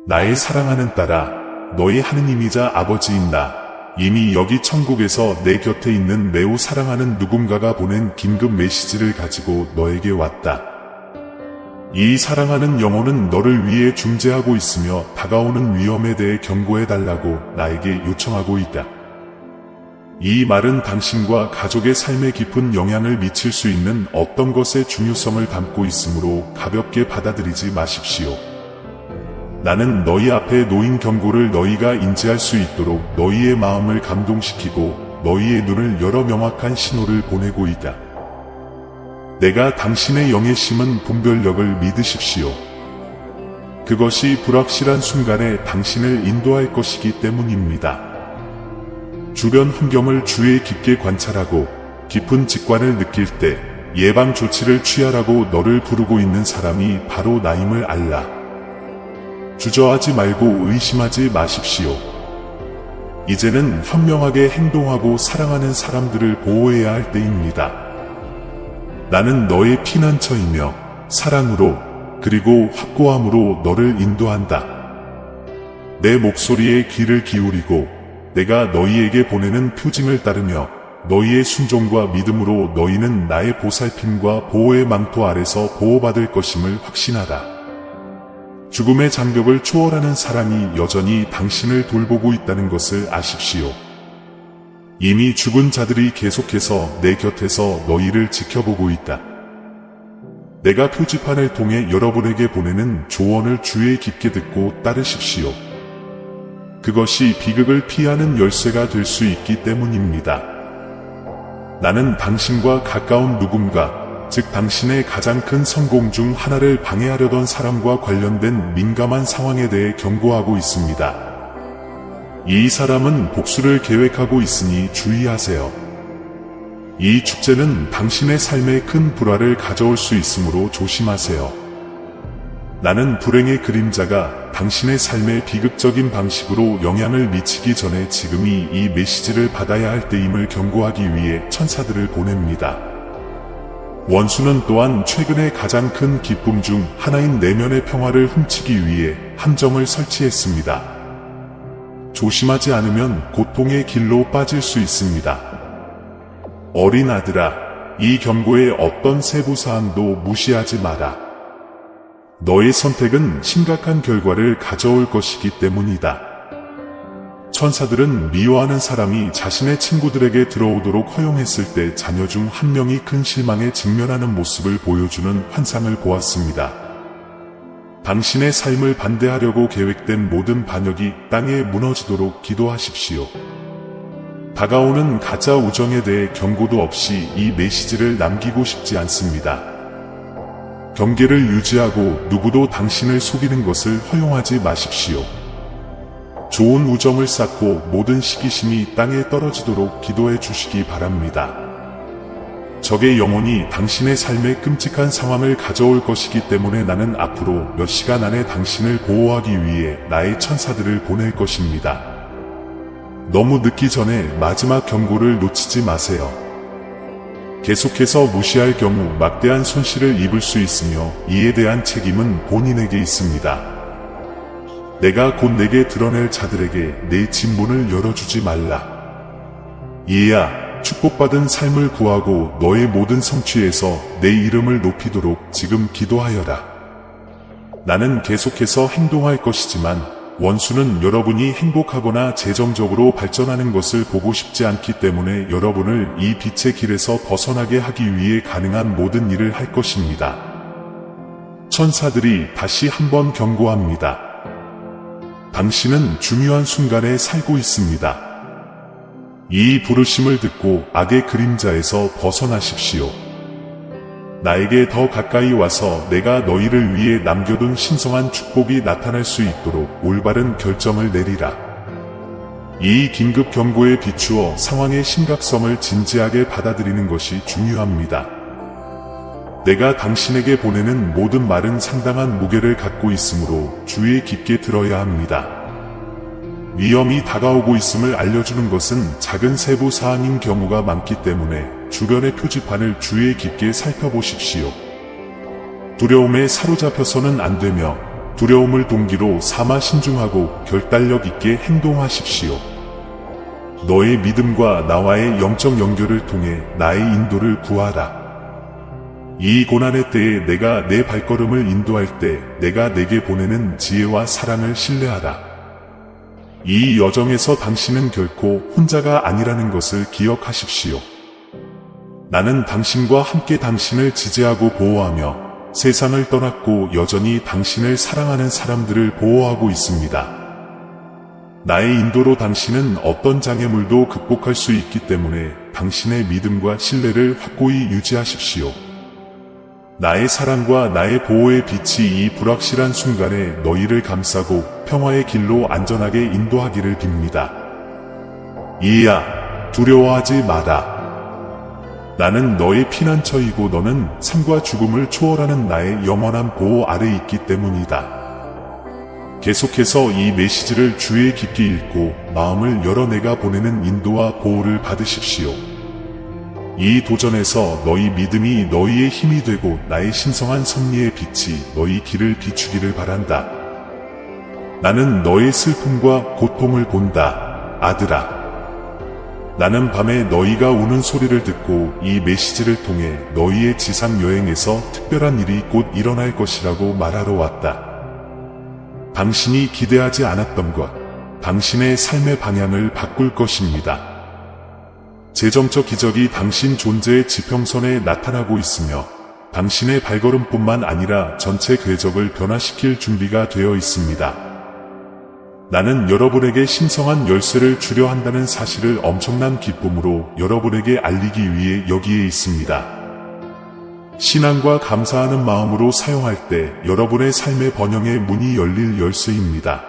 나의 사랑하는 딸아, 너의 하느님이자 아버지인 나, 이미 여기 천국에서 내 곁에 있는 매우 사랑하는 누군가가 보낸 긴급 메시지를 가지고 너에게 왔다. 이 사랑하는 영혼은 너를 위해 중재하고 있으며 다가오는 위험에 대해 경고해달라고 나에게 요청하고 있다. 이 말은 당신과 가족의 삶에 깊은 영향을 미칠 수 있는 어떤 것의 중요성을 담고 있으므로 가볍게 받아들이지 마십시오. 나는 너희 앞에 놓인 경고를 너희가 인지할 수 있도록 너희의 마음을 감동시키고 너희의 눈을 열어 명확한 신호를 보내고 있다. 내가 당신의 영에 심은 분별력을 믿으십시오. 그것이 불확실한 순간에 당신을 인도할 것이기 때문입니다. 주변 환경을 주의 깊게 관찰하고 깊은 직관을 느낄 때 예방 조치를 취하라고 너를 부르고 있는 사람이 바로 나임을 알라. 주저하지 말고 의심하지 마십시오. 이제는 현명하게 행동하고 사랑하는 사람들을 보호해야 할 때입니다. 나는 너의 피난처이며 사랑으로 그리고 확고함으로 너를 인도한다. 내 목소리에 귀를 기울이고 내가 너희에게 보내는 표징을 따르며 너희의 순종과 믿음으로 너희는 나의 보살핌과 보호의 망토 아래서 보호받을 것임을 확신하라. 죽음의 장벽을 초월하는 사람이 여전히 당신을 돌보고 있다는 것을 아십시오. 이미 죽은 자들이 계속해서 내 곁에서 너희를 지켜보고 있다. 내가 표지판을 통해 여러분에게 보내는 조언을 주의 깊게 듣고 따르십시오. 그것이 비극을 피하는 열쇠가 될 수 있기 때문입니다. 나는 당신과 가까운 누군가, 즉 당신의 가장 큰 성공 중 하나를 방해하려던 사람과 관련된 민감한 상황에 대해 경고하고 있습니다. 이 사람은 복수를 계획하고 있으니 주의하세요. 이 축제는 당신의 삶에 큰 불화를 가져올 수 있으므로 조심하세요. 나는 불행의 그림자가 당신의 삶에 비극적인 방식으로 영향을 미치기 전에 지금이 이 메시지를 받아야 할 때임을 경고하기 위해 천사들을 보냅니다. 원수는 또한 최근의 가장 큰 기쁨 중 하나인 내면의 평화를 훔치기 위해 함정을 설치했습니다. 조심하지 않으면 고통의 길로 빠질 수 있습니다. 어린 아들아, 이 경고의 어떤 세부사항도 무시하지 마라. 너의 선택은 심각한 결과를 가져올 것이기 때문이다. 천사들은 미워하는 사람이 자신의 친구들에게 들어오도록 허용했을 때 자녀 중 한 명이 큰 실망에 직면하는 모습을 보여주는 환상을 보았습니다. 당신의 삶을 반대하려고 계획된 모든 반역이 땅에 무너지도록 기도하십시오. 다가오는 가짜 우정에 대해 경고도 없이 이 메시지를 남기고 싶지 않습니다. 경계를 유지하고 누구도 당신을 속이는 것을 허용하지 마십시오. 좋은 우정을 쌓고 모든 시기심이 땅에 떨어지도록 기도해 주시기 바랍니다. 적의 영혼이 당신의 삶에 끔찍한 상황을 가져올 것이기 때문에 나는 앞으로 몇 시간 안에 당신을 보호하기 위해 나의 천사들을 보낼 것입니다. 너무 늦기 전에 마지막 경고를 놓치지 마세요. 계속해서 무시할 경우 막대한 손실을 입을 수 있으며 이에 대한 책임은 본인에게 있습니다. 내가 곧 내게 드러낼 자들에게 내 진문을 열어주지 말라. 이에야 축복받은 삶을 구하고 너의 모든 성취에서 내 이름을 높이도록 지금 기도하여라. 나는 계속해서 행동할 것이지만 원수는 여러분이 행복하거나 재정적으로 발전하는 것을 보고 싶지 않기 때문에 여러분을 이 빛의 길에서 벗어나게 하기 위해 가능한 모든 일을 할 것입니다. 천사들이 다시 한번 경고합니다. 당신은 중요한 순간에 살고 있습니다. 이 부르심을 듣고 악의 그림자에서 벗어나십시오. 나에게 더 가까이 와서 내가 너희를 위해 남겨둔 신성한 축복이 나타날 수 있도록 올바른 결정을 내리라. 이 긴급 경고에 비추어 상황의 심각성을 진지하게 받아들이는 것이 중요합니다. 내가 당신에게 보내는 모든 말은 상당한 무게를 갖고 있으므로 주의 깊게 들어야 합니다. 위험이 다가오고 있음을 알려주는 것은 작은 세부 사항인 경우가 많기 때문에 주변의 표지판을 주의 깊게 살펴보십시오. 두려움에 사로잡혀서는 안 되며 두려움을 동기로 삼아 신중하고 결단력 있게 행동하십시오. 너의 믿음과 나와의 영적 연결을 통해 나의 인도를 구하라. 이 고난의 때에 내가 내 발걸음을 인도할 때 내가 내게 보내는 지혜와 사랑을 신뢰하라. 이 여정에서 당신은 결코 혼자가 아니라는 것을 기억하십시오. 나는 당신과 함께 당신을 지지하고 보호하며 세상을 떠났고 여전히 당신을 사랑하는 사람들을 보호하고 있습니다. 나의 인도로 당신은 어떤 장애물도 극복할 수 있기 때문에 당신의 믿음과 신뢰를 확고히 유지하십시오. 나의 사랑과 나의 보호의 빛이 이 불확실한 순간에 너희를 감싸고 평화의 길로 안전하게 인도하기를 빕니다. 이야, 두려워하지 마라. 나는 너의 피난처이고 너는 삶과 죽음을 초월하는 나의 영원한 보호 아래 있기 때문이다. 계속해서 이 메시지를 주의에 깊이 읽고 마음을 열어 내가 보내는 인도와 보호를 받으십시오. 이 도전에서 너희 믿음이 너희의 힘이 되고 나의 신성한 섭리의 빛이 너희 길을 비추기를 바란다. 나는 너의 슬픔과 고통을 본다, 아들아. 나는 밤에 너희가 우는 소리를 듣고 이 메시지를 통해 너희의 지상 여행에서 특별한 일이 곧 일어날 것이라고 말하러 왔다. 당신이 기대하지 않았던 것, 당신의 삶의 방향을 바꿀 것입니다. 재정적 기적이 당신 존재의 지평선에 나타나고 있으며 당신의 발걸음뿐만 아니라 전체 궤적을 변화시킬 준비가 되어 있습니다. 나는 여러분에게 신성한 열쇠를 주려 한다는 사실을 엄청난 기쁨으로 여러분에게 알리기 위해 여기에 있습니다. 신앙과 감사하는 마음으로 사용할 때 여러분의 삶의 번영의 문이 열릴 열쇠입니다.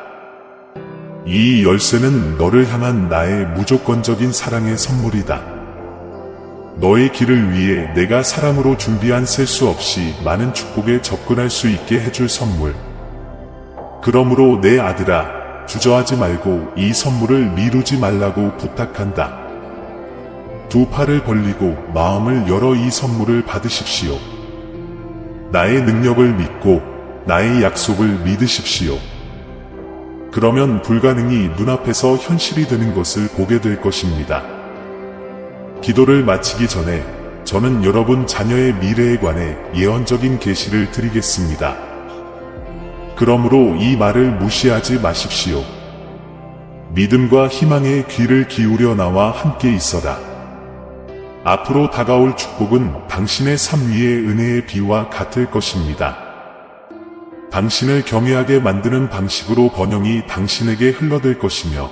이 열쇠는 너를 향한 나의 무조건적인 사랑의 선물이다. 너의 길을 위해 내가 사랑으로 준비한 셀 수 없이 많은 축복에 접근할 수 있게 해줄 선물. 그러므로 내 아들아, 주저하지 말고 이 선물을 미루지 말라고 부탁한다. 두 팔을 벌리고 마음을 열어 이 선물을 받으십시오. 나의 능력을 믿고 나의 약속을 믿으십시오. 그러면 불가능이 눈앞에서 현실이 되는 것을 보게 될 것입니다. 기도를 마치기 전에 저는 여러분 자녀의 미래에 관해 예언적인 계시를 드리겠습니다. 그러므로 이 말을 무시하지 마십시오. 믿음과 희망의 귀를 기울여 나와 함께 있어라. 앞으로 다가올 축복은 당신의 삶 위의 은혜의 비와 같을 것입니다. 당신을 경외하게 만드는 방식으로 번영이 당신에게 흘러들 것이며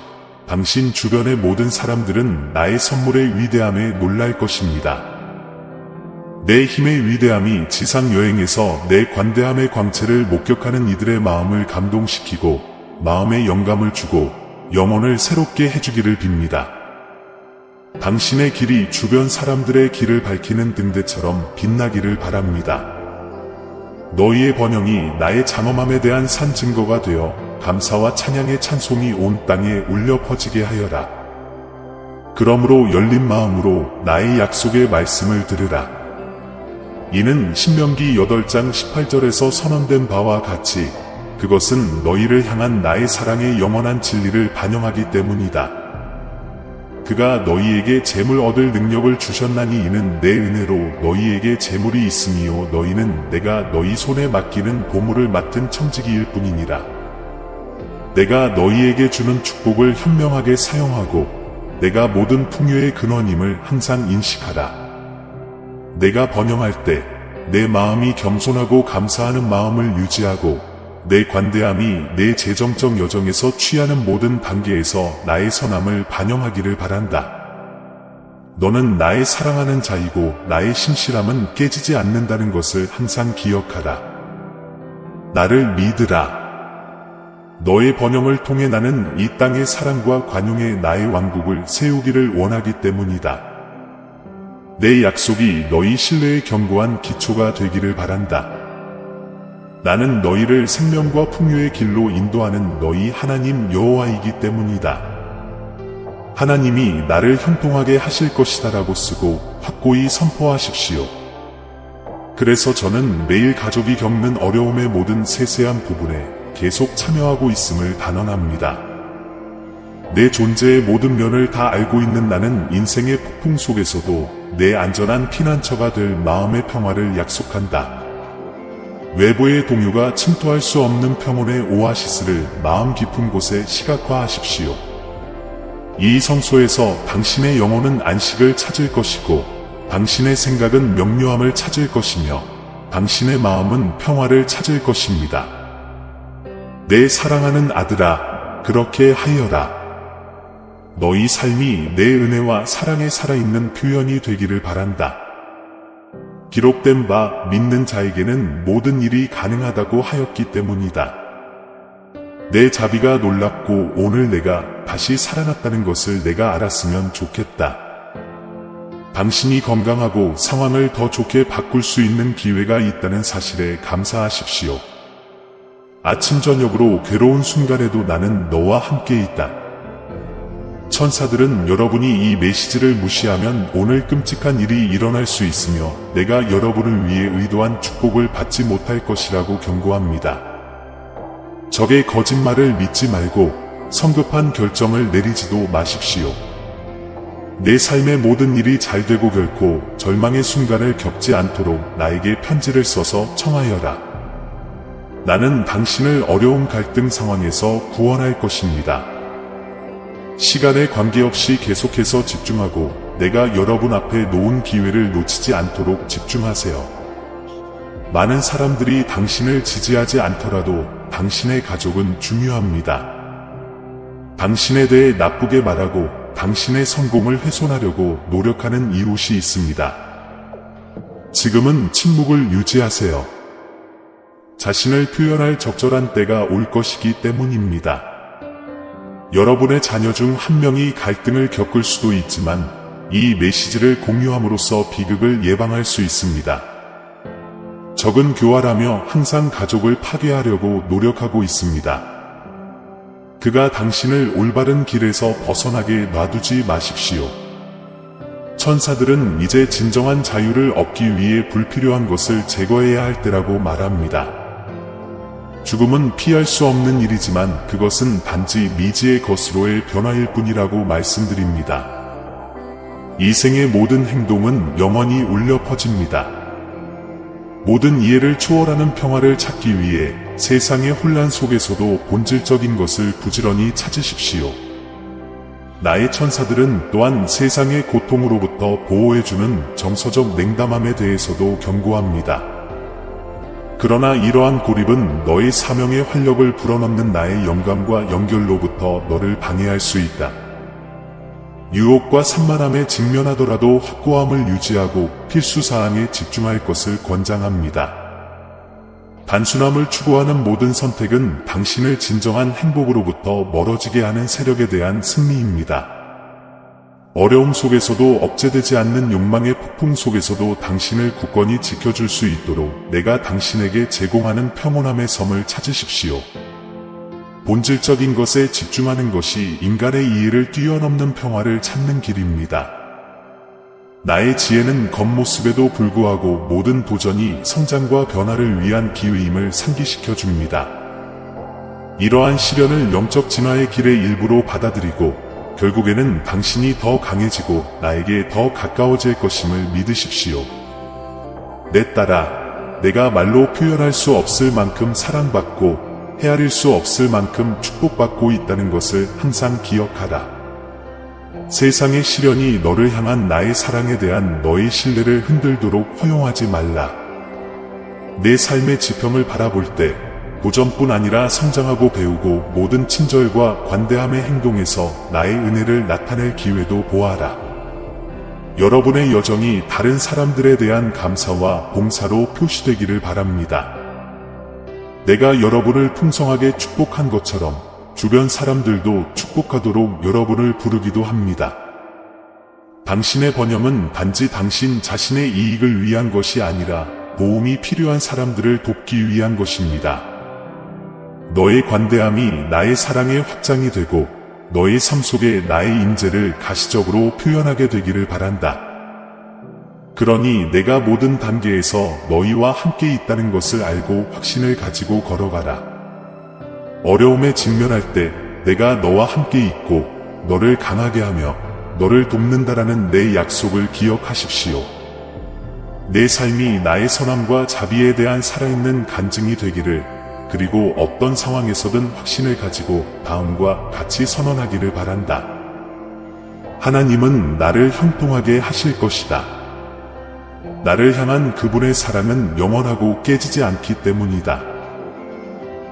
당신 주변의 모든 사람들은 나의 선물의 위대함에 놀랄 것입니다. 내 힘의 위대함이 지상 여행에서 내 관대함의 광채를 목격하는 이들의 마음을 감동시키고 마음에 영감을 주고 영혼을 새롭게 해주기를 빕니다. 당신의 길이 주변 사람들의 길을 밝히는 등대처럼 빛나기를 바랍니다. 너희의 번영이 나의 장엄함에 대한 산 증거가 되어 감사와 찬양의 찬송이 온 땅에 울려 퍼지게 하여라. 그러므로 열린 마음으로 나의 약속의 말씀을 들으라. 이는 신명기 8장 18절에서 선언된 바와 같이 그것은 너희를 향한 나의 사랑의 영원한 진리를 반영하기 때문이다. 그가 너희에게 재물 얻을 능력을 주셨나니 이는 내 은혜로 너희에게 재물이 있음이요 너희는 내가 너희 손에 맡기는 보물을 맡은 청지기일 뿐이니라. 내가 너희에게 주는 축복을 현명하게 사용하고 내가 모든 풍요의 근원임을 항상 인식하라. 내가 번영할 때 내 마음이 겸손하고 감사하는 마음을 유지하고 내 관대함이 내 재정적 여정에서 취하는 모든 단계에서 나의 선함을 반영하기를 바란다. 너는 나의 사랑하는 자이고 나의 신실함은 깨지지 않는다는 것을 항상 기억하라. 나를 믿으라. 너의 번영을 통해 나는 이 땅의 사랑과 관용의 나의 왕국을 세우기를 원하기 때문이다. 내 약속이 너희 신뢰의 견고한 기초가 되기를 바란다. 나는 너희를 생명과 풍요의 길로 인도하는 너희 하나님 여호와이기 때문이다. 하나님이 나를 형통하게 하실 것이다라고 쓰고 확고히 선포하십시오. 그래서 저는 매일 가족이 겪는 어려움의 모든 세세한 부분에 계속 참여하고 있음을 단언합니다. 내 존재의 모든 면을 다 알고 있는 나는 인생의 폭풍 속에서도 내 안전한 피난처가 될 마음의 평화를 약속한다. 외부의 동요가 침투할 수 없는 평온의 오아시스를 마음 깊은 곳에 시각화하십시오. 이 성소에서 당신의 영혼은 안식을 찾을 것이고 당신의 생각은 명료함을 찾을 것이며 당신의 마음은 평화를 찾을 것입니다. 내 사랑하는 아들아, 그렇게 하여라. 너희 삶이 내 은혜와 사랑에 살아있는 표현이 되기를 바란다. 기록된 바 믿는 자에게는 모든 일이 가능하다고 하였기 때문이다. 내 자비가 놀랍고 오늘 내가 다시 살아났다는 것을 내가 알았으면 좋겠다. 당신이 건강하고 상황을 더 좋게 바꿀 수 있는 기회가 있다는 사실에 감사하십시오. 아침 저녁으로 괴로운 순간에도 나는 너와 함께 있다. 천사들은 여러분이 이 메시지를 무시하면 오늘 끔찍한 일이 일어날 수 있으며 내가 여러분을 위해 의도한 축복을 받지 못할 것이라고 경고합니다. 적의 거짓말을 믿지 말고 성급한 결정을 내리지도 마십시오. 내 삶의 모든 일이 잘 되고 결코 절망의 순간을 겪지 않도록 나에게 편지를 써서 청하여라. 나는 당신을 어려운 갈등 상황에서 구원할 것입니다. 시간에 관계없이 계속해서 집중하고 내가 여러분 앞에 놓은 기회를 놓치지 않도록 집중하세요. 많은 사람들이 당신을 지지하지 않더라도 당신의 가족은 중요합니다. 당신에 대해 나쁘게 말하고 당신의 성공을 훼손하려고 노력하는 이웃이 있습니다. 지금은 침묵을 유지하세요. 자신을 표현할 적절한 때가 올 것이기 때문입니다. 여러분의 자녀 중 한 명이 갈등을 겪을 수도 있지만 이 메시지를 공유함으로써 비극을 예방할 수 있습니다. 적은 교활하며 항상 가족을 파괴하려고 노력하고 있습니다. 그가 당신을 올바른 길에서 벗어나게 놔두지 마십시오. 천사들은 이제 진정한 자유를 얻기 위해 불필요한 것을 제거해야 할 때라고 말합니다. 죽음은 피할 수 없는 일이지만 그것은 단지 미지의 것으로의 변화일 뿐이라고 말씀드립니다. 이 생의 모든 행동은 영원히 울려 퍼집니다. 모든 이해를 초월하는 평화를 찾기 위해 세상의 혼란 속에서도 본질적인 것을 부지런히 찾으십시오. 나의 천사들은 또한 세상의 고통으로부터 보호해주는 정서적 냉담함에 대해서도 경고합니다. 그러나 이러한 고립은 너의 사명의 활력을 불어넣는 나의 영감과 연결로부터 너를 방해할 수 있다. 유혹과 산만함에 직면하더라도 확고함을 유지하고 필수사항에 집중할 것을 권장합니다. 단순함을 추구하는 모든 선택은 당신을 진정한 행복으로부터 멀어지게 하는 세력에 대한 승리입니다. 어려움 속에서도 억제되지 않는 욕망의 폭풍 속에서도 당신을 굳건히 지켜줄 수 있도록 내가 당신에게 제공하는 평온함의 섬을 찾으십시오. 본질적인 것에 집중하는 것이 인간의 이해를 뛰어넘는 평화를 찾는 길입니다. 나의 지혜는 겉모습에도 불구하고 모든 도전이 성장과 변화를 위한 기회임을 상기시켜 줍니다. 이러한 시련을 영적 진화의 길의 일부로 받아들이고 결국에는 당신이 더 강해지고 나에게 더 가까워질 것임을 믿으십시오. 내 딸아, 내가 말로 표현할 수 없을 만큼 사랑받고 헤아릴 수 없을 만큼 축복받고 있다는 것을 항상 기억하라. 세상의 시련이 너를 향한 나의 사랑에 대한 너의 신뢰를 흔들도록 허용하지 말라. 내 삶의 지평을 바라볼 때 도전뿐 아니라 성장하고 배우고 모든 친절과 관대함의 행동에서 나의 은혜를 나타낼 기회도 보아라. 여러분의 여정이 다른 사람들에 대한 감사와 봉사로 표시되기를 바랍니다. 내가 여러분을 풍성하게 축복한 것처럼 주변 사람들도 축복하도록 여러분을 부르기도 합니다. 당신의 번영은 단지 당신 자신의 이익을 위한 것이 아니라 도움이 필요한 사람들을 돕기 위한 것입니다. 너의 관대함이 나의 사랑의 확장이 되고 너의 삶 속에 나의 임재를 가시적으로 표현하게 되기를 바란다. 그러니 내가 모든 단계에서 너희와 함께 있다는 것을 알고 확신을 가지고 걸어가라. 어려움에 직면할 때 내가 너와 함께 있고 너를 강하게 하며 너를 돕는다라는 내 약속을 기억하십시오. 내 삶이 나의 선함과 자비에 대한 살아있는 간증이 되기를, 그리고 어떤 상황에서든 확신을 가지고 다음과 같이 선언하기를 바란다. 하나님은 나를 형통하게 하실 것이다. 나를 향한 그분의 사랑은 영원하고 깨지지 않기 때문이다.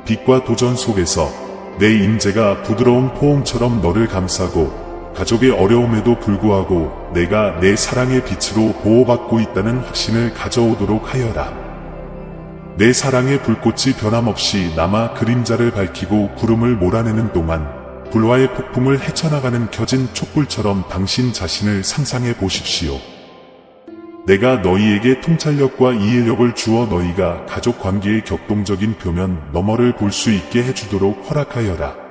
빛과 도전 속에서 내 임재가 부드러운 포옹처럼 너를 감싸고, 가족의 어려움에도 불구하고 내가 내 사랑의 빛으로 보호받고 있다는 확신을 가져오도록 하여라. 내 사랑의 불꽃이 변함없이 남아 그림자를 밝히고 구름을 몰아내는 동안 불화의 폭풍을 헤쳐나가는 켜진 촛불처럼 당신 자신을 상상해 보십시오. 내가 너희에게 통찰력과 이해력을 주어 너희가 가족 관계의 격동적인 표면 너머를 볼 수 있게 해주도록 허락하여라.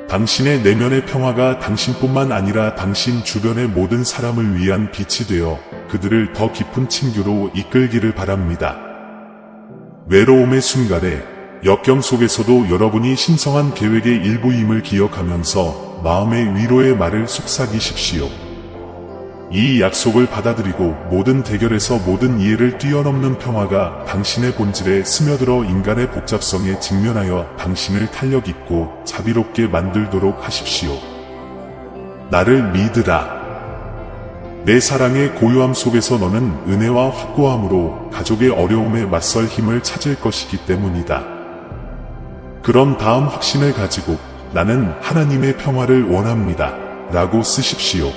당신의 내면의 평화가 당신뿐만 아니라 당신 주변의 모든 사람을 위한 빛이 되어 그들을 더 깊은 친교로 이끌기를 바랍니다. 외로움의 순간에 역경 속에서도 여러분이 신성한 계획의 일부임을 기억하면서 마음의 위로의 말을 속삭이십시오. 이 약속을 받아들이고 모든 대결에서 모든 이해를 뛰어넘는 평화가 당신의 본질에 스며들어 인간의 복잡성에 직면하여 당신을 탄력 있고 자비롭게 만들도록 하십시오. 나를 믿으라. 내 사랑의 고요함 속에서 너는 은혜와 확고함으로 가족의 어려움에 맞설 힘을 찾을 것이기 때문이다. 그럼 다음 확신을 가지고 나는 하나님의 평화를 원합니다. 라고 쓰십시오.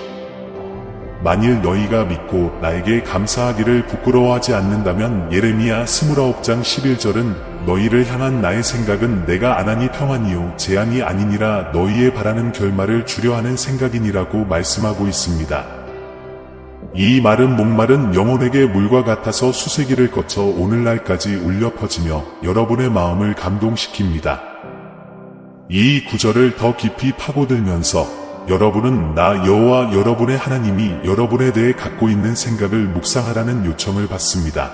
만일 너희가 믿고 나에게 감사하기를 부끄러워하지 않는다면 예레미야 29장 11절은 너희를 향한 나의 생각은 내가 안 하니 평안이요 재앙이 아니니라 너희의 바라는 결말을 주려 하는 생각이니라고 말씀하고 있습니다. 이 말은 목마른 영혼에게 물과 같아서 수세기를 거쳐 오늘날까지 울려 퍼지며 여러분의 마음을 감동시킵니다. 이 구절을 더 깊이 파고들면서 여러분은 나 여호와 여러분의 하나님이 여러분에 대해 갖고 있는 생각을 묵상하라는 요청을 받습니다.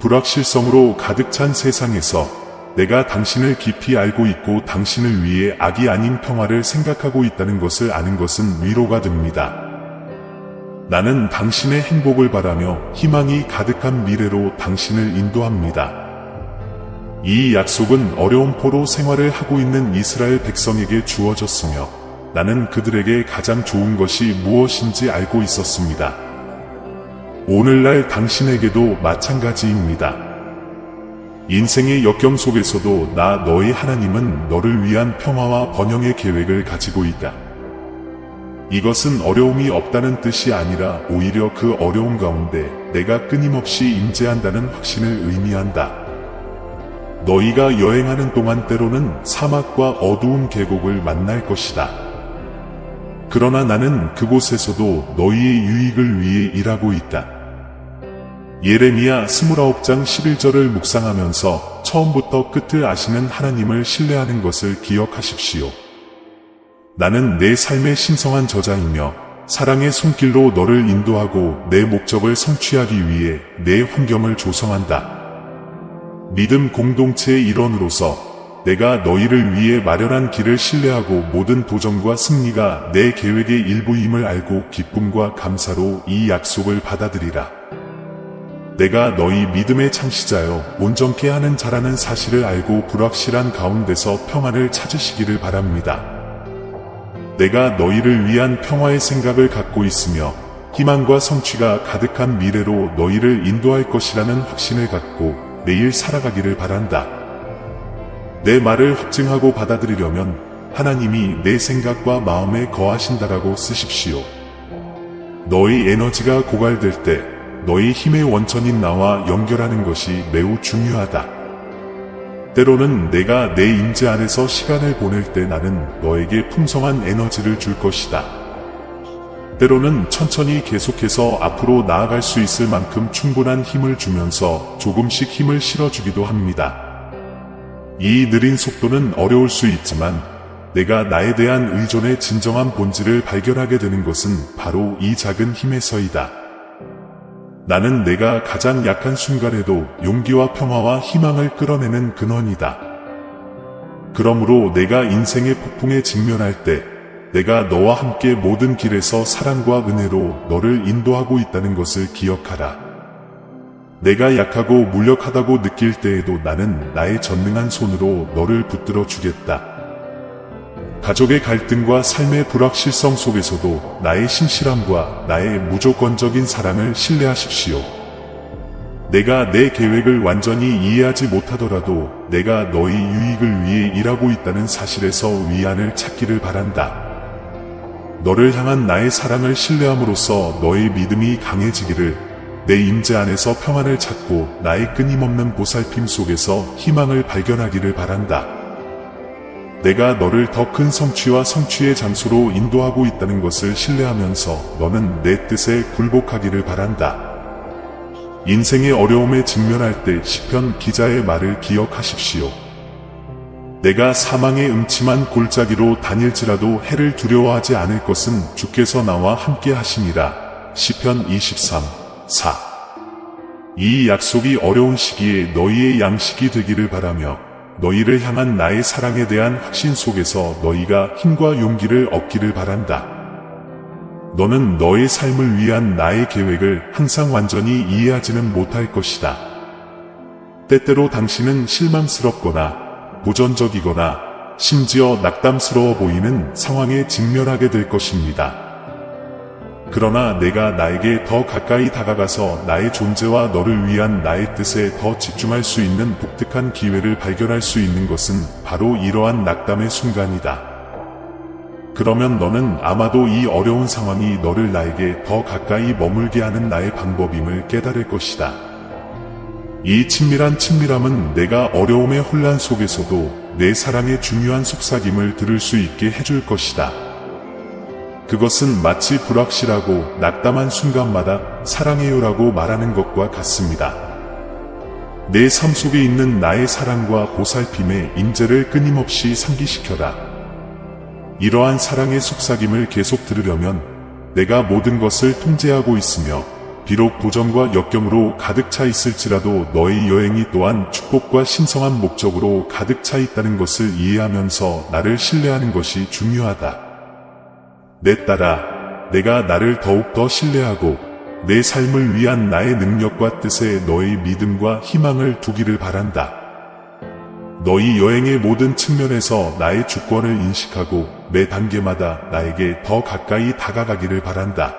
불확실성으로 가득 찬 세상에서 내가 당신을 깊이 알고 있고 당신을 위해 악이 아닌 평화를 생각하고 있다는 것을 아는 것은 위로가 됩니다. 나는 당신의 행복을 바라며 희망이 가득한 미래로 당신을 인도합니다. 이 약속은 어려운 포로 생활을 하고 있는 이스라엘 백성에게 주어졌으며 나는 그들에게 가장 좋은 것이 무엇인지 알고 있었습니다. 오늘날 당신에게도 마찬가지입니다. 인생의 역경 속에서도 나 너의 하나님은 너를 위한 평화와 번영의 계획을 가지고 있다. 이것은 어려움이 없다는 뜻이 아니라 오히려 그 어려움 가운데 내가 끊임없이 임재한다는 확신을 의미한다. 너희가 여행하는 동안 때로는 사막과 어두운 계곡을 만날 것이다. 그러나 나는 그곳에서도 너희의 유익을 위해 일하고 있다. 예레미야 29장 11절을 묵상하면서 처음부터 끝을 아시는 하나님을 신뢰하는 것을 기억하십시오. 나는 내 삶의 신성한 저자이며 사랑의 손길로 너를 인도하고 내 목적을 성취하기 위해 내 환경을 조성한다. 믿음 공동체의 일원으로서 내가 너희를 위해 마련한 길을 신뢰하고 모든 도전과 승리가 내 계획의 일부임을 알고 기쁨과 감사로 이 약속을 받아들이라. 내가 너희 믿음의 창시자여 온전케 하는 자라는 사실을 알고 불확실한 가운데서 평안을 찾으시기를 바랍니다. 내가 너희를 위한 평화의 생각을 갖고 있으며 희망과 성취가 가득한 미래로 너희를 인도할 것이라는 확신을 갖고 매일 살아가기를 바란다. 내 말을 확증하고 받아들이려면 하나님이 내 생각과 마음에 거하신다라고 쓰십시오. 너희 에너지가 고갈될 때 너희 힘의 원천인 나와 연결하는 것이 매우 중요하다. 때로는 내가 내 임재 안에서 시간을 보낼 때 나는 너에게 풍성한 에너지를 줄 것이다. 때로는 천천히 계속해서 앞으로 나아갈 수 있을 만큼 충분한 힘을 주면서 조금씩 힘을 실어주기도 합니다. 이 느린 속도는 어려울 수 있지만 내가 나에 대한 의존의 진정한 본질을 발견하게 되는 것은 바로 이 작은 힘에서이다. 나는 내가 가장 약한 순간에도 용기와 평화와 희망을 끌어내는 근원이다. 그러므로 내가 인생의 폭풍에 직면할 때 내가 너와 함께 모든 길에서 사랑과 은혜로 너를 인도하고 있다는 것을 기억하라. 내가 약하고 무력하다고 느낄 때에도 나는 나의 전능한 손으로 너를 붙들어 주겠다. 가족의 갈등과 삶의 불확실성 속에서도 나의 신실함과 나의 무조건적인 사랑을 신뢰하십시오. 내가 내 계획을 완전히 이해하지 못하더라도 내가 너희 유익을 위해 일하고 있다는 사실에서 위안을 찾기를 바란다. 너를 향한 나의 사랑을 신뢰함으로써 너의 믿음이 강해지기를, 내 임재 안에서 평안을 찾고 나의 끊임없는 보살핌 속에서 희망을 발견하기를 바란다. 내가 너를 더 큰 성취와 성취의 장소로 인도하고 있다는 것을 신뢰하면서 너는 내 뜻에 굴복하기를 바란다. 인생의 어려움에 직면할 때 시편 기자의 말을 기억하십시오. 내가 사망의 음침한 골짜기로 다닐지라도 해를 두려워하지 않을 것은 주께서 나와 함께 하시니라. 시편 23:4. 이 약속이 어려운 시기에 너희의 양식이 되기를 바라며 너희를 향한 나의 사랑에 대한 확신 속에서 너희가 힘과 용기를 얻기를 바란다. 너는 너의 삶을 위한 나의 계획을 항상 완전히 이해하지는 못할 것이다. 때때로 당신은 실망스럽거나 도전적이거나 심지어 낙담스러워 보이는 상황에 직면하게 될 것입니다. 그러나 내가 나에게 더 가까이 다가가서 나의 존재와 너를 위한 나의 뜻에 더 집중할 수 있는 독특한 기회를 발견할 수 있는 것은 바로 이러한 낙담의 순간이다. 그러면 너는 아마도 이 어려운 상황이 너를 나에게 더 가까이 머물게 하는 나의 방법임을 깨달을 것이다. 이 친밀함은 내가 어려움의 혼란 속에서도 내 사랑의 중요한 속삭임을 들을 수 있게 해줄 것이다. 그것은 마치 불확실하고 낙담한 순간마다 사랑해요라고 말하는 것과 같습니다. 내 삶 속에 있는 나의 사랑과 보살핌의 임재를 끊임없이 상기시켜라. 이러한 사랑의 속삭임을 계속 들으려면 내가 모든 것을 통제하고 있으며 비록 도전과 역경으로 가득 차 있을지라도 너의 여행이 또한 축복과 신성한 목적으로 가득 차 있다는 것을 이해하면서 나를 신뢰하는 것이 중요하다. 내 딸아, 내가 나를 더욱더 신뢰하고 내 삶을 위한 나의 능력과 뜻에 너의 믿음과 희망을 두기를 바란다. 너희 여행의 모든 측면에서 나의 주권을 인식하고 매 단계마다 나에게 더 가까이 다가가기를 바란다.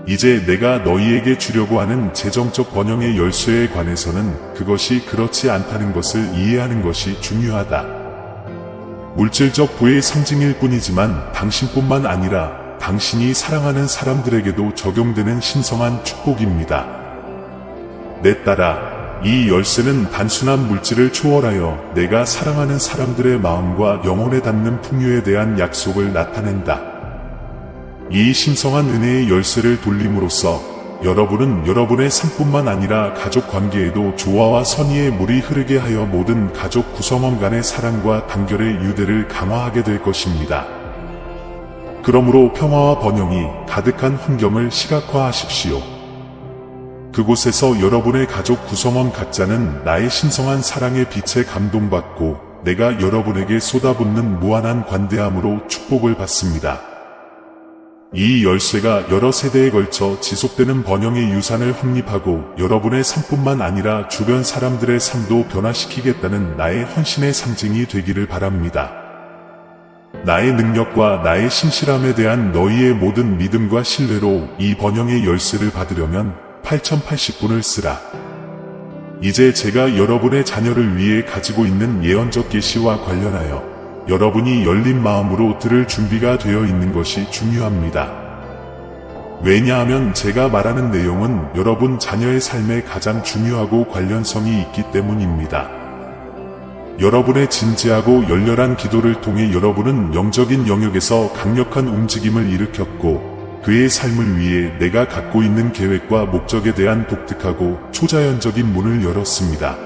이제 내가 너희에게 주려고 하는 재정적 번영의 열쇠에 관해서는 그것이 그렇지 않다는 것을 이해하는 것이 중요하다. 물질적 부의 상징일 뿐이지만 당신뿐만 아니라 당신이 사랑하는 사람들에게도 적용되는 신성한 축복입니다. 내 딸아, 이 열쇠는 단순한 물질을 초월하여 내가 사랑하는 사람들의 마음과 영혼에 닿는 풍요에 대한 약속을 나타낸다. 이 신성한 은혜의 열쇠를 돌림으로써 여러분은 여러분의 삶뿐만 아니라 가족 관계에도 조화와 선의의 물이 흐르게 하여 모든 가족 구성원 간의 사랑과 단결의 유대를 강화하게 될 것입니다. 그러므로 평화와 번영이 가득한 환경을 시각화하십시오. 그곳에서 여러분의 가족 구성원 각자는 나의 신성한 사랑의 빛에 감동받고 내가 여러분에게 쏟아붓는 무한한 관대함으로 축복을 받습니다. 이 열쇠가 여러 세대에 걸쳐 지속되는 번영의 유산을 확립하고 여러분의 삶뿐만 아니라 주변 사람들의 삶도 변화시키겠다는 나의 헌신의 상징이 되기를 바랍니다. 나의 능력과 나의 신실함에 대한 너희의 모든 믿음과 신뢰로 이 번영의 열쇠를 받으려면 8080분을 쓰라. 이제 제가 여러분의 자녀를 위해 가지고 있는 예언적 계시와 관련하여 여러분이 열린 마음으로 들을 준비가 되어 있는 것이 중요합니다. 왜냐하면 제가 말하는 내용은 여러분 자녀의 삶에 가장 중요하고 관련성이 있기 때문입니다. 여러분의 진지하고 열렬한 기도를 통해 여러분은 영적인 영역에서 강력한 움직임을 일으켰고 그의 삶을 위해 내가 갖고 있는 계획과 목적에 대한 독특하고 초자연적인 문을 열었습니다.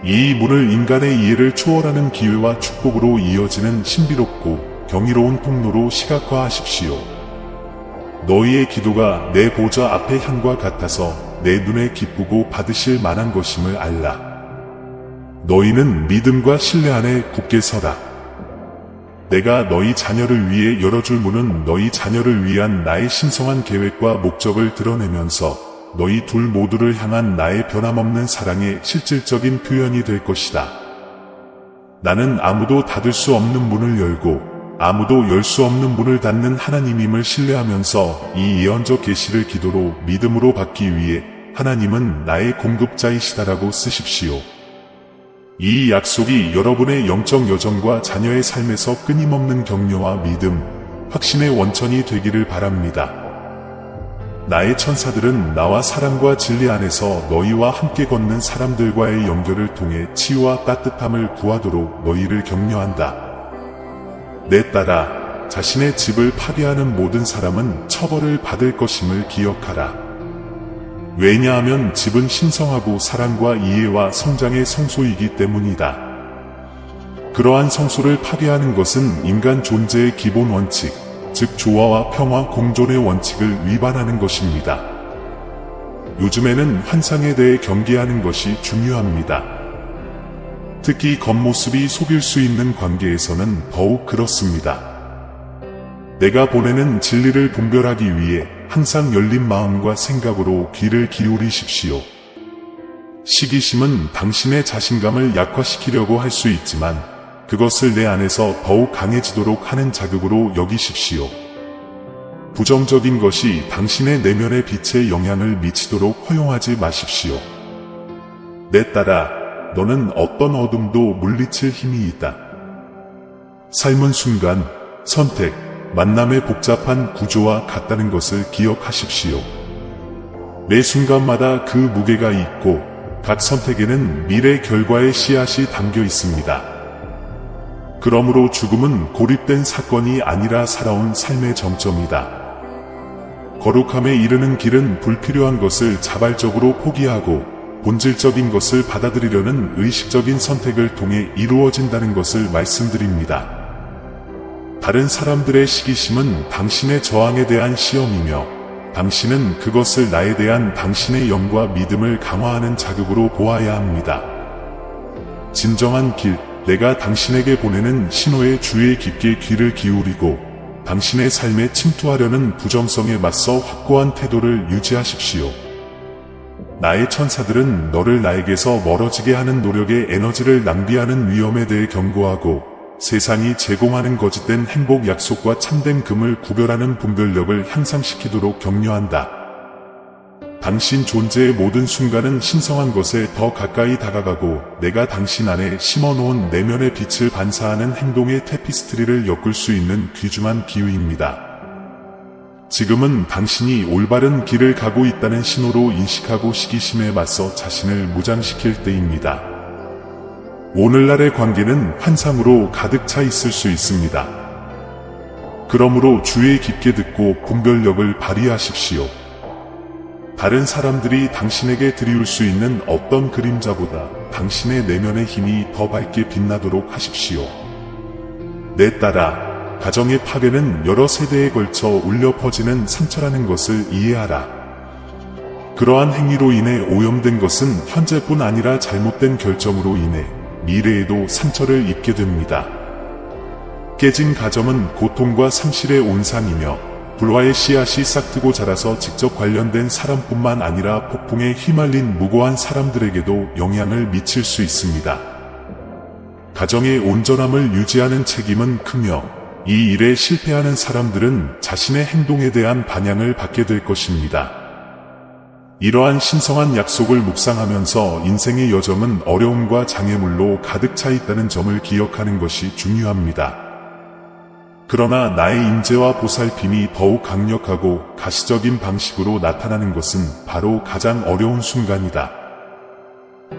이 문을 인간의 이해를 초월하는 기회와 축복으로 이어지는 신비롭고 경이로운 통로로 시각화하십시오. 너희의 기도가 내 보좌 앞의 향과 같아서 내 눈에 기쁘고 받으실 만한 것임을 알라. 너희는 믿음과 신뢰 안에 굳게 서라. 내가 너희 자녀를 위해 열어줄 문은 너희 자녀를 위한 나의 신성한 계획과 목적을 드러내면서 너희 둘 모두를 향한 나의 변함없는 사랑의 실질적인 표현이 될 것이다. 나는 아무도 닫을 수 없는 문을 열고 아무도 열 수 없는 문을 닫는 하나님임을 신뢰하면서 이 예언적 계시를 기도로 믿음으로 받기 위해 하나님은 나의 공급자이시다라고 쓰십시오. 이 약속이 여러분의 영적 여정과 자녀의 삶에서 끊임없는 격려와 믿음, 확신의 원천이 되기를 바랍니다. 나의 천사들은 나와 사랑과 진리 안에서 너희와 함께 걷는 사람들과의 연결을 통해 치유와 따뜻함을 구하도록 너희를 격려한다. 내 딸아, 자신의 집을 파괴하는 모든 사람은 처벌을 받을 것임을 기억하라. 왜냐하면 집은 신성하고 사랑과 이해와 성장의 성소이기 때문이다. 그러한 성소를 파괴하는 것은 인간 존재의 기본 원칙, 즉 조화와 평화 공존의 원칙을 위반하는 것입니다. 요즘에는 환상에 대해 경계하는 것이 중요합니다. 특히 겉모습이 속일 수 있는 관계에서는 더욱 그렇습니다. 내가 보내는 진리를 분별하기 위해 항상 열린 마음과 생각으로 귀를 기울이십시오. 시기심은 당신의 자신감을 약화시키려고 할 수 있지만 그것을 내 안에서 더욱 강해지도록 하는 자극으로 여기십시오. 부정적인 것이 당신의 내면의 빛에 영향을 미치도록 허용하지 마십시오. 내 딸아, 너는 어떤 어둠도 물리칠 힘이 있다. 삶은 순간, 선택, 만남의 복잡한 구조와 같다는 것을 기억하십시오. 매 순간마다 그 무게가 있고 각 선택에는 미래 결과의 씨앗이 담겨 있습니다. 그러므로 죽음은 고립된 사건이 아니라 살아온 삶의 정점이다. 거룩함에 이르는 길은 불필요한 것을 자발적으로 포기하고 본질적인 것을 받아들이려는 의식적인 선택을 통해 이루어진다는 것을 말씀드립니다. 다른 사람들의 시기심은 당신의 저항에 대한 시험이며 당신은 그것을 나에 대한 당신의 영과 믿음을 강화하는 자극으로 보아야 합니다. 진정한 길, 내가 당신에게 보내는 신호에 주의 깊게 귀를 기울이고 당신의 삶에 침투하려는 부정성에 맞서 확고한 태도를 유지하십시오. 나의 천사들은 너를 나에게서 멀어지게 하는 노력에 에너지를 낭비하는 위험에 대해 경고하고 세상이 제공하는 거짓된 행복 약속과 참된 금을 구별하는 분별력을 향상시키도록 격려한다. 당신 존재의 모든 순간은 신성한 것에 더 가까이 다가가고 내가 당신 안에 심어놓은 내면의 빛을 반사하는 행동의 테피스트리를 엮을 수 있는 귀중한 기회입니다. 지금은 당신이 올바른 길을 가고 있다는 신호로 인식하고 시기심에 맞서 자신을 무장시킬 때입니다. 오늘날의 관계는 환상으로 가득 차 있을 수 있습니다. 그러므로 주의 깊게 듣고 분별력을 발휘하십시오. 다른 사람들이 당신에게 드리울 수 있는 어떤 그림자보다 당신의 내면의 힘이 더 밝게 빛나도록 하십시오. 내 딸아, 가정의 파괴는 여러 세대에 걸쳐 울려 퍼지는 상처라는 것을 이해하라. 그러한 행위로 인해 오염된 것은 현재뿐 아니라 잘못된 결정으로 인해 미래에도 상처를 입게 됩니다. 깨진 가정은 고통과 상실의 온상이며 불화의 씨앗이 싹트고 자라서 직접 관련된 사람뿐만 아니라 폭풍에 휘말린 무고한 사람들에게도 영향을 미칠 수 있습니다. 가정의 온전함을 유지하는 책임은 크며 이 일에 실패하는 사람들은 자신의 행동에 대한 반향을 받게 될 것입니다. 이러한 신성한 약속을 묵상하면서 인생의 여정은 어려움과 장애물로 가득 차 있다는 점을 기억하는 것이 중요합니다. 그러나 나의 임재와 보살핌이 더욱 강력하고 가시적인 방식으로 나타나는 것은 바로 가장 어려운 순간이다.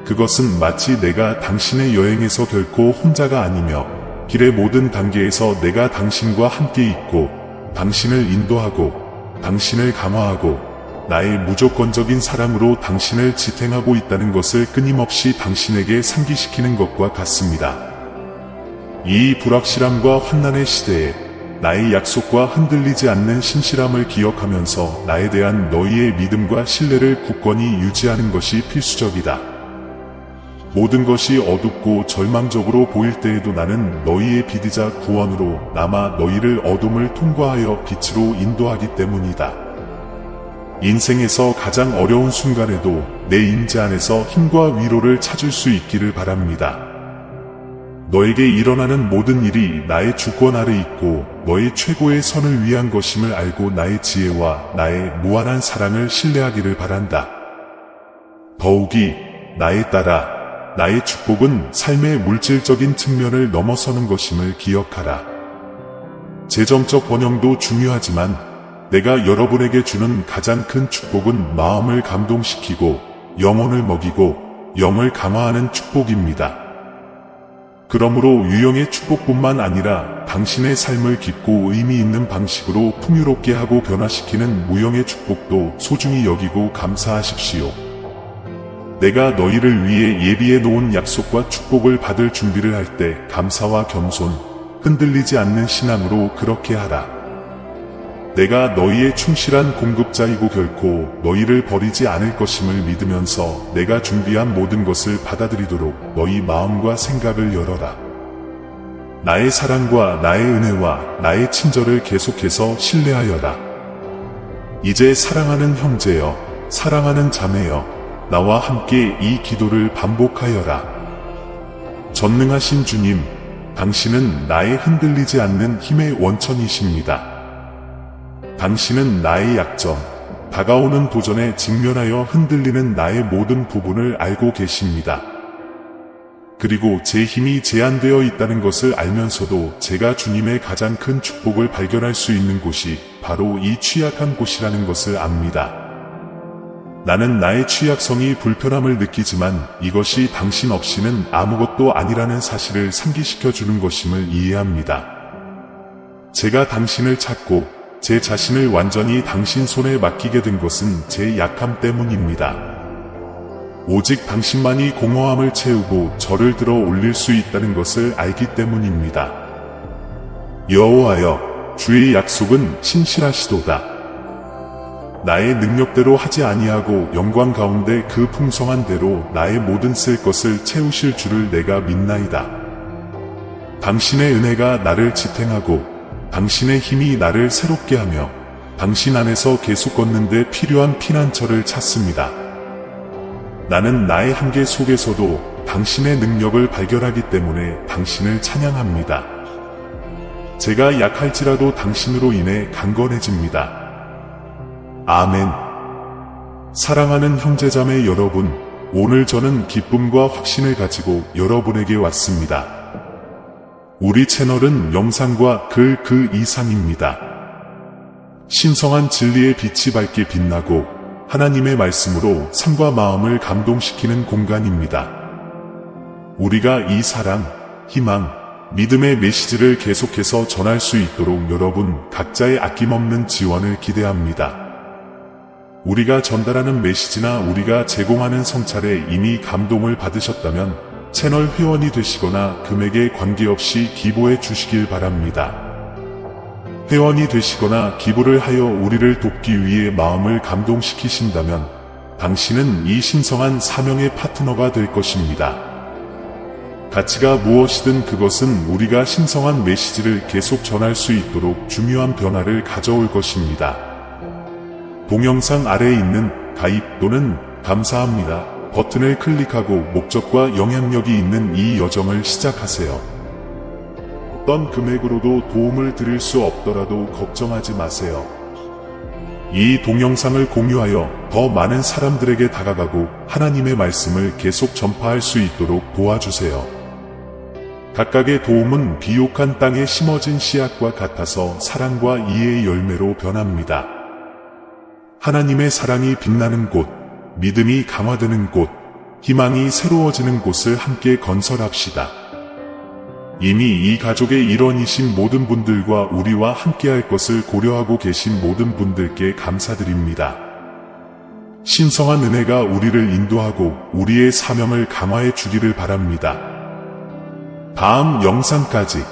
그것은 마치 내가 당신의 여행에서 결코 혼자가 아니며 길의 모든 단계에서 내가 당신과 함께 있고 당신을 인도하고 당신을 강화하고 나의 무조건적인 사랑으로 당신을 지탱하고 있다는 것을 끊임없이 당신에게 상기시키는 것과 같습니다. 이 불확실함과 환난의 시대에 나의 약속과 흔들리지 않는 신실함을 기억하면서 나에 대한 너희의 믿음과 신뢰를 굳건히 유지하는 것이 필수적이다. 모든 것이 어둡고 절망적으로 보일 때에도 나는 너희의 빛이자 구원으로 남아 너희를 어둠을 통과하여 빛으로 인도하기 때문이다. 인생에서 가장 어려운 순간에도 내 임재 안에서 힘과 위로를 찾을 수 있기를 바랍니다. 너에게 일어나는 모든 일이 나의 주권 아래 있고 너의 최고의 선을 위한 것임을 알고 나의 지혜와 나의 무한한 사랑을 신뢰하기를 바란다. 더욱이 나에 따라 나의 축복은 삶의 물질적인 측면을 넘어서는 것임을 기억하라. 재정적 번영도 중요하지만 내가 여러분에게 주는 가장 큰 축복은 마음을 감동시키고 영혼을 먹이고 영을 강화하는 축복입니다. 그러므로 유형의 축복뿐만 아니라 당신의 삶을 깊고 의미 있는 방식으로 풍요롭게 하고 변화시키는 무형의 축복도 소중히 여기고 감사하십시오. 내가 너희를 위해 예비해 놓은 약속과 축복을 받을 준비를 할 때 감사와 겸손, 흔들리지 않는 신앙으로 그렇게 하라. 내가 너희의 충실한 공급자이고 결코 너희를 버리지 않을 것임을 믿으면서 내가 준비한 모든 것을 받아들이도록 너희 마음과 생각을 열어라. 나의 사랑과 나의 은혜와 나의 친절을 계속해서 신뢰하여라. 이제 사랑하는 형제여, 사랑하는 자매여, 나와 함께 이 기도를 반복하여라. 전능하신 주님, 당신은 나의 흔들리지 않는 힘의 원천이십니다. 당신은 나의 약점, 다가오는 도전에 직면하여 흔들리는 나의 모든 부분을 알고 계십니다. 그리고 제 힘이 제한되어 있다는 것을 알면서도 제가 주님의 가장 큰 축복을 발견할 수 있는 곳이 바로 이 취약한 곳이라는 것을 압니다. 나는 나의 취약성이 불편함을 느끼지만 이것이 당신 없이는 아무것도 아니라는 사실을 상기시켜 주는 것임을 이해합니다. 제가 당신을 찾고 제 자신을 완전히 당신 손에 맡기게 된 것은 제 약함 때문입니다. 오직 당신만이 공허함을 채우고 저를 들어 올릴 수 있다는 것을 알기 때문입니다. 여호와여, 주의 약속은 신실하시도다. 나의 능력대로 하지 아니하고 영광 가운데 그 풍성한 대로 나의 모든 쓸 것을 채우실 줄을 내가 믿나이다. 당신의 은혜가 나를 지탱하고 당신의 힘이 나를 새롭게 하며 당신 안에서 계속 걷는 데 필요한 피난처를 찾습니다. 나는 나의 한계 속에서도 당신의 능력을 발견하기 때문에 당신을 찬양합니다. 제가 약할지라도 당신으로 인해 강건해집니다. 아멘. 사랑하는 형제자매 여러분, 오늘 저는 기쁨과 확신을 가지고 여러분에게 왔습니다. 우리 채널은 영상과 글 그 이상입니다. 신성한 진리의 빛이 밝게 빛나고 하나님의 말씀으로 삶과 마음을 감동시키는 공간입니다. 우리가 이 사랑, 희망, 믿음의 메시지를 계속해서 전할 수 있도록 여러분 각자의 아낌없는 지원을 기대합니다. 우리가 전달하는 메시지나 우리가 제공하는 성찰에 이미 감동을 받으셨다면 채널 회원이 되시거나 금액에 관계없이 기부해 주시길 바랍니다. 회원이 되시거나 기부를 하여 우리를 돕기 위해 마음을 감동시키신다면 당신은 이 신성한 사명의 파트너가 될 것입니다. 가치가 무엇이든 그것은 우리가 신성한 메시지를 계속 전할 수 있도록 중요한 변화를 가져올 것입니다. 동영상 아래에 있는 가입 또는 감사합니다 버튼을 클릭하고 목적과 영향력이 있는 이 여정을 시작하세요. 어떤 금액으로도 도움을 드릴 수 없더라도 걱정하지 마세요. 이 동영상을 공유하여 더 많은 사람들에게 다가가고 하나님의 말씀을 계속 전파할 수 있도록 도와주세요. 각각의 도움은 비옥한 땅에 심어진 씨앗과 같아서 사랑과 이해의 열매로 변합니다. 하나님의 사랑이 빛나는 곳, 믿음이 강화되는 곳, 희망이 새로워지는 곳을 함께 건설합시다. 이미 이 가족의 일원이신 모든 분들과 우리와 함께할 것을 고려하고 계신 모든 분들께 감사드립니다. 신성한 은혜가 우리를 인도하고 우리의 사명을 강화해 주기를 바랍니다. 다음 영상까지